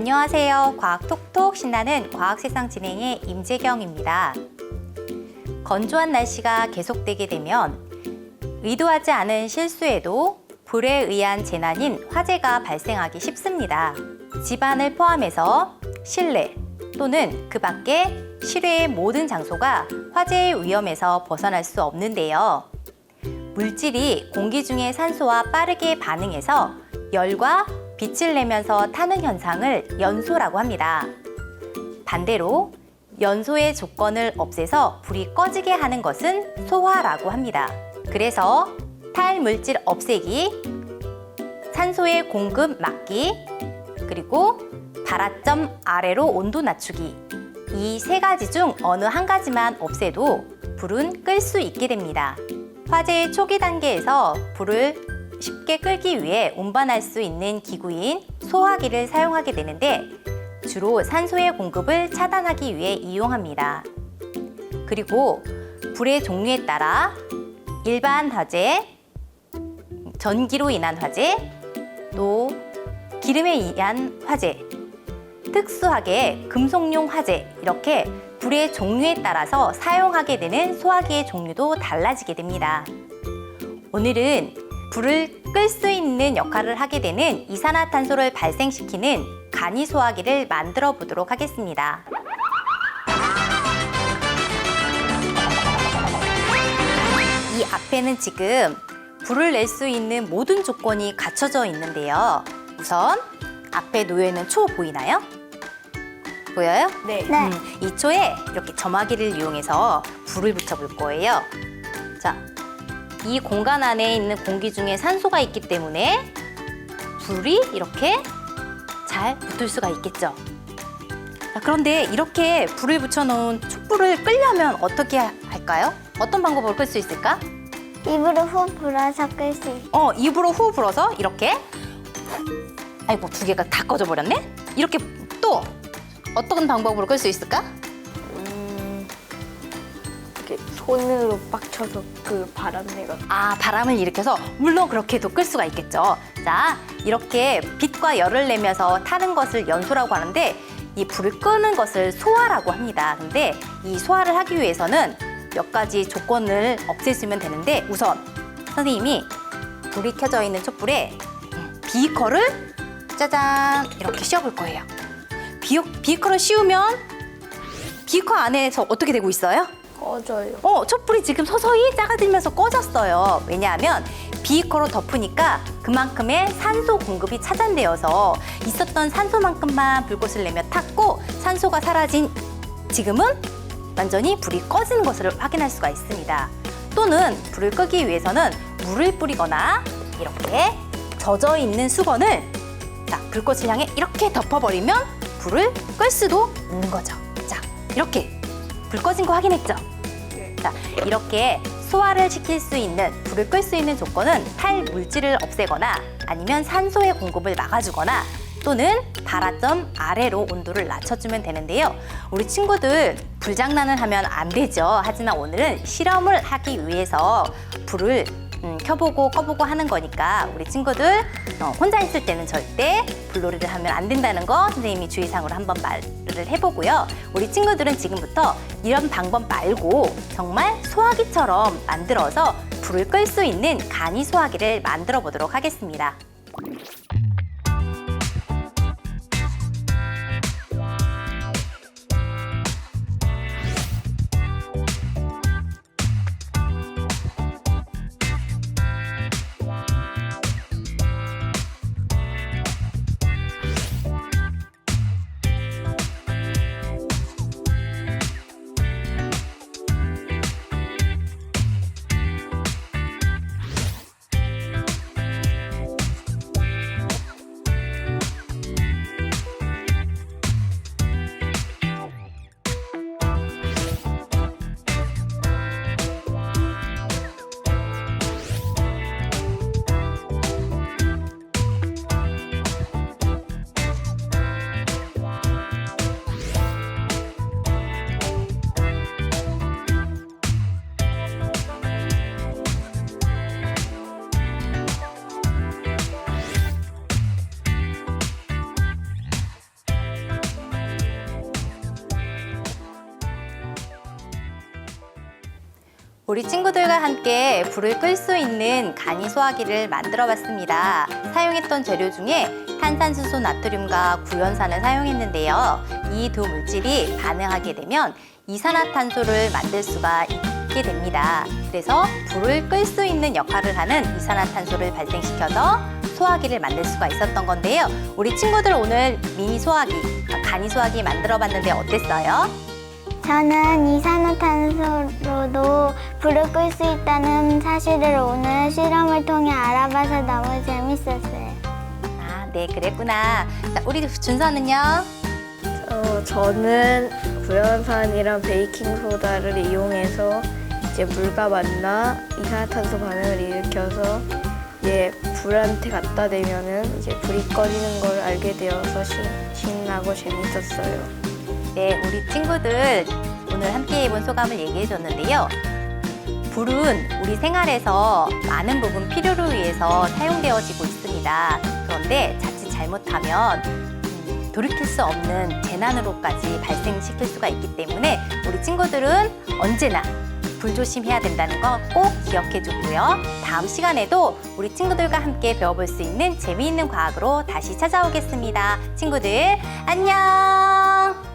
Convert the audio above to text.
안녕하세요. 과학톡톡 신나는 과학세상 진행의 임재경입니다. 건조한 날씨가 계속되게 되면 의도하지 않은 실수에도 불에 의한 재난인 화재가 발생하기 쉽습니다. 집안을 포함해서 실내 또는 그 밖에 실외의 모든 장소가 화재의 위험에서 벗어날 수 없는데요. 물질이 공기 중의 산소와 빠르게 반응해서 열과 빛을 내면서 타는 현상을 연소라고 합니다. 반대로 연소의 조건을 없애서 불이 꺼지게 하는 것은 소화라고 합니다. 그래서 탈물질 없애기, 산소의 공급 막기, 그리고 발화점 아래로 온도 낮추기, 이 세 가지 중 어느 한 가지만 없애도 불은 끌 수 있게 됩니다. 화재의 초기 단계에서 불을 쉽게 끌기 위해 운반할 수 있는 기구인 소화기를 사용하게 되는데 주로 산소의 공급을 차단하기 위해 이용합니다. 그리고 불의 종류에 따라 일반 화재, 전기로 인한 화재, 또 기름에 의한 화재, 특수하게 금속용 화재, 이렇게 불의 종류에 따라서 사용하게 되는 소화기의 종류도 달라지게 됩니다. 오늘은 불을 끌 수 있는 역할을 하게 되는 이산화탄소를 발생시키는 간이 소화기를 만들어 보도록 하겠습니다. 이 앞에는 지금 불을 낼 수 있는 모든 조건이 갖춰져 있는데요. 우선 앞에 놓여 있는 초 보이나요? 보여요? 네. 이 초에 이렇게 점화기를 이용해서 불을 붙여볼 거예요. 자, 이 공간 안에 있는 공기 중에 산소가 있기 때문에 불이 이렇게 잘 붙을 수가 있겠죠. 자, 그런데 이렇게 불을 붙여놓은 촛불을 끌려면 어떻게 할까요? 어떤 방법으로 끌 수 있을까? 입으로 후 불어서 끌 수 있어. 입으로 후 불어서 이렇게. 아이고, 두 개가 다 꺼져버렸네? 이렇게 또 어떤 방법으로 끌 수 있을까? 이렇게 손으로 빡 쳐서 그 바람 내가. 바람을 일으켜서 물론 그렇게도 끌 수가 있겠죠. 자, 이렇게 빛과 열을 내면서 타는 것을 연소라고 하는데 이 불을 끄는 것을 소화라고 합니다. 근데 이 소화를 하기 위해서는 몇 가지 조건을 없애주면 되는데 우선 선생님이 불이 켜져 있는 촛불에 비커를 짜잔 이렇게 씌워볼 거예요. 비커를 씌우면 비커 안에서 어떻게 되고 있어요? 꺼져요. 촛불이 지금 서서히 작아지면서 꺼졌어요. 왜냐하면 비커로 덮으니까 그만큼의 산소 공급이 차단되어서 있었던 산소만큼만 불꽃을 내며 탔고 산소가 사라진 지금은 완전히 불이 꺼지는 것을 확인할 수가 있습니다. 또는 불을 끄기 위해서는 물을 뿌리거나 이렇게 젖어 있는 수건을 불꽃을 향해 이렇게 덮어버리면 불을 끌 수도 있는 거죠. 자, 이렇게 불 꺼진 거 확인했죠? 자, 이렇게 소화를 시킬 수 있는, 불을 끌 수 있는 조건은 탈물질을 없애거나 아니면 산소의 공급을 막아주거나 또는 발화점 아래로 온도를 낮춰주면 되는데요. 우리 친구들 불장난을 하면 안 되죠. 하지만 오늘은 실험을 하기 위해서 불을 켜보고 꺼보고 하는 거니까 우리 친구들 혼자 있을 때는 절대 불놀이를 하면 안 된다는 거 선생님이 주의사항으로 한번 말을 해보고요. 우리 친구들은 지금부터 이런 방법 말고 정말 소화기처럼 만들어서 불을 끌 수 있는 간이 소화기를 만들어 보도록 하겠습니다. 우리 친구들과 함께 불을 끌 수 있는 간이 소화기를 만들어 봤습니다. 사용했던 재료 중에 탄산수소 나트륨과 구연산을 사용했는데요. 이 두 물질이 반응하게 되면 이산화탄소를 만들 수가 있게 됩니다. 그래서 불을 끌 수 있는 역할을 하는 이산화탄소를 발생시켜서 소화기를 만들 수가 있었던 건데요. 우리 친구들 오늘 미니 소화기, 간이 소화기 만들어 봤는데 어땠어요? 저는 이산화탄소로도 불을 끌 수 있다는 사실을 오늘 실험을 통해 알아봐서 너무 재밌었어요. 아, 네, 그랬구나. 자, 우리 준서는요? 저는 구연산이랑 베이킹소다를 이용해서 이제 물과 만나 이산화탄소 반응을 일으켜서 이제 불한테 갖다 대면은 이제 불이 꺼지는 걸 알게 되어서 신나고 재밌었어요. 네, 우리 친구들 오늘 함께 해본 소감을 얘기해 줬는데요. 불은 우리 생활에서 많은 부분 필요를 위해서 사용되어지고 있습니다. 그런데 자칫 잘못하면 돌이킬 수 없는 재난으로까지 발생시킬 수가 있기 때문에 우리 친구들은 언제나 불조심해야 된다는 거 꼭 기억해 주고요. 다음 시간에도 우리 친구들과 함께 배워볼 수 있는 재미있는 과학으로 다시 찾아오겠습니다. 친구들, 안녕!